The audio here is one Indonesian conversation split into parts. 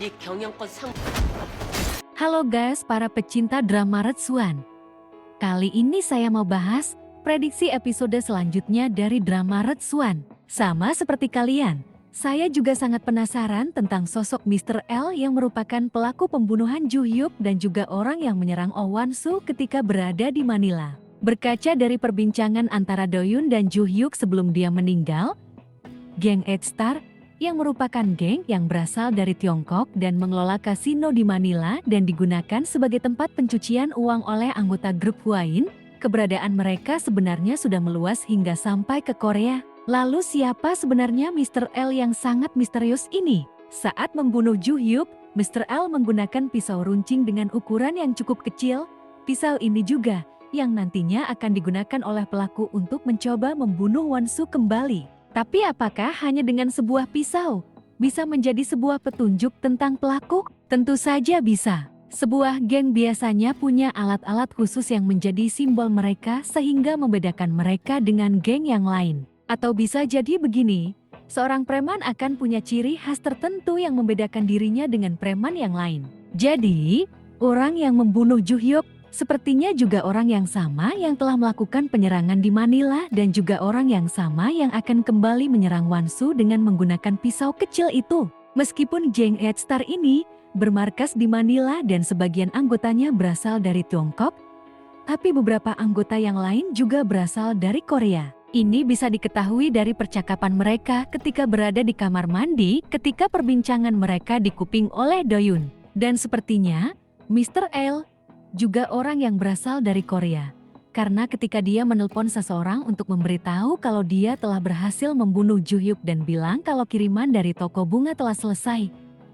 네 경영권 상 Halo guys para pecinta drama Retsuan. Kali ini saya mau bahas prediksi episode selanjutnya dari drama Retsuan. Sama seperti kalian, saya juga sangat penasaran tentang sosok Mr. L yang merupakan pelaku pembunuhan Ju Hyuk dan juga orang yang menyerang Oh Wan-soo ketika berada di Manila. Berkaca dari perbincangan antara Do-yoon dan Ju Hyuk sebelum dia meninggal, geng Edstar yang merupakan geng yang berasal dari Tiongkok dan mengelola kasino di Manila dan digunakan sebagai tempat pencucian uang oleh anggota grup Hwain, keberadaan mereka sebenarnya sudah meluas hingga sampai ke Korea. Lalu siapa sebenarnya Mr. L yang sangat misterius ini? Saat membunuh Ju Hyuk, Mr. L menggunakan pisau runcing dengan ukuran yang cukup kecil. Pisau ini juga yang nantinya akan digunakan oleh pelaku untuk mencoba membunuh Wan-soo kembali. Tapi apakah hanya dengan sebuah pisau bisa menjadi sebuah petunjuk tentang pelaku? Tentu saja bisa. Sebuah geng biasanya punya alat-alat khusus yang menjadi simbol mereka sehingga membedakan mereka dengan geng yang lain. Atau bisa jadi begini, seorang preman akan punya ciri khas tertentu yang membedakan dirinya dengan preman yang lain. Jadi, orang yang membunuh Ju Hyuk sepertinya juga orang yang sama yang telah melakukan penyerangan di Manila dan juga orang yang sama yang akan kembali menyerang Wan-soo dengan menggunakan pisau kecil itu. Meskipun geng Edstar ini bermarkas di Manila dan sebagian anggotanya berasal dari Tiongkok, tapi beberapa anggota yang lain juga berasal dari Korea. Ini bisa diketahui dari percakapan mereka ketika berada di kamar mandi ketika perbincangan mereka dikuping oleh Do-yoon. Dan sepertinya Mr. L juga orang yang berasal dari Korea. Karena ketika dia menelpon seseorang untuk memberitahu kalau dia telah berhasil membunuh Ju Hyuk dan bilang kalau kiriman dari toko bunga telah selesai,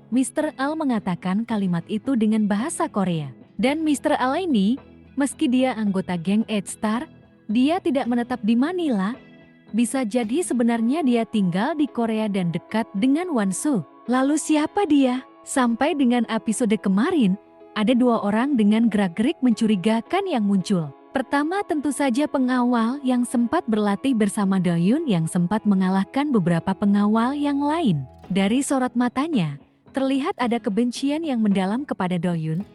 Mr. L mengatakan kalimat itu dengan bahasa Korea. Dan Mr. L ini, meski dia anggota geng Edstar, dia tidak menetap di Manila. Bisa jadi sebenarnya dia tinggal di Korea dan dekat dengan Wan-soo. Lalu siapa dia? Sampai dengan episode kemarin, ada dua orang dengan gerak-gerik mencurigakan yang muncul. Pertama tentu saja pengawal yang sempat berlatih bersama Do-yoon yang sempat mengalahkan beberapa pengawal yang lain. Dari sorot matanya, terlihat ada kebencian yang mendalam kepada Do-yoon.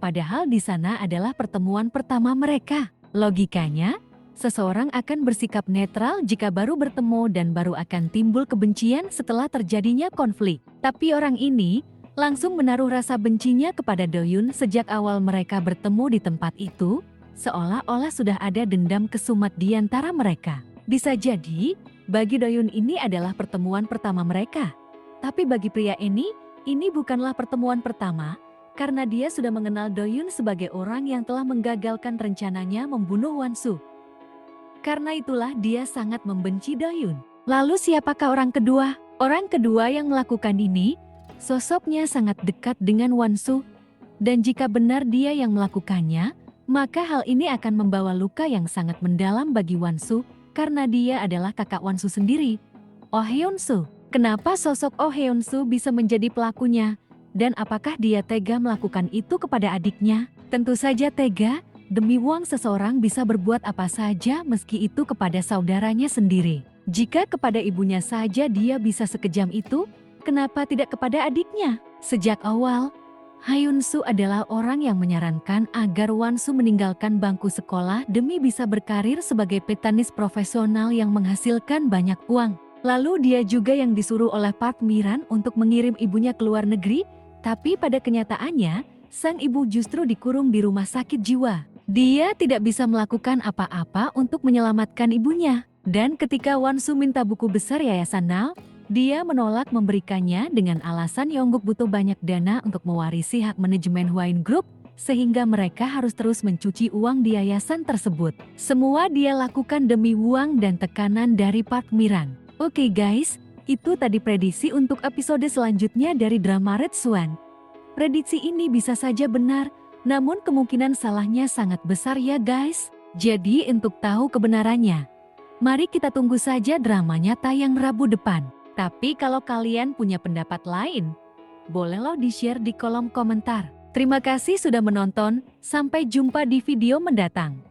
Padahal di sana adalah pertemuan pertama mereka. Logikanya, seseorang akan bersikap netral jika baru bertemu dan baru akan timbul kebencian setelah terjadinya konflik. Tapi orang ini langsung menaruh rasa bencinya kepada Do-yoon sejak awal mereka bertemu di tempat itu, seolah-olah sudah ada dendam kesumat di antara mereka. Bisa jadi, bagi Do-yoon ini adalah pertemuan pertama mereka. Tapi bagi pria ini bukanlah pertemuan pertama, karena dia sudah mengenal Do-yoon sebagai orang yang telah menggagalkan rencananya membunuh Wan-soo. Karena itulah dia sangat membenci Do-yoon. Lalu siapakah orang kedua? Orang kedua yang melakukan ini, sosoknya sangat dekat dengan Wan-soo. Dan jika benar dia yang melakukannya, maka hal ini akan membawa luka yang sangat mendalam bagi Wan-soo, karena dia adalah kakak Wan-soo sendiri, Oh Hyun-soo. Kenapa sosok Oh Hyun-soo bisa menjadi pelakunya? Dan apakah dia tega melakukan itu kepada adiknya? Tentu saja tega, demi uang seseorang bisa berbuat apa saja meski itu kepada saudaranya sendiri. Jika kepada ibunya saja dia bisa sekejam itu, kenapa tidak kepada adiknya? Sejak awal, Hyun-soo adalah orang yang menyarankan agar Wan-soo meninggalkan bangku sekolah demi bisa berkarir sebagai petanis profesional yang menghasilkan banyak uang. Lalu dia juga yang disuruh oleh Park Miran untuk mengirim ibunya ke luar negeri, tapi pada kenyataannya, sang ibu justru dikurung di rumah sakit jiwa. Dia tidak bisa melakukan apa-apa untuk menyelamatkan ibunya. Dan ketika Wan-soo minta buku besar Yayasan Now, dia menolak memberikannya dengan alasan Yongguk butuh banyak dana untuk mewarisi hak manajemen Hwain Group, sehingga mereka harus terus mencuci uang di yayasan tersebut. Semua dia lakukan demi uang dan tekanan dari Park Miran. Oke guys, itu tadi prediksi untuk episode selanjutnya dari drama Retsuan. Prediksi ini bisa saja benar, namun kemungkinan salahnya sangat besar ya guys. Jadi untuk tahu kebenarannya, mari kita tunggu saja dramanya tayang Rabu depan. Tapi kalau kalian punya pendapat lain, boleh loh di-share di kolom komentar. Terima kasih sudah menonton, sampai jumpa di video mendatang.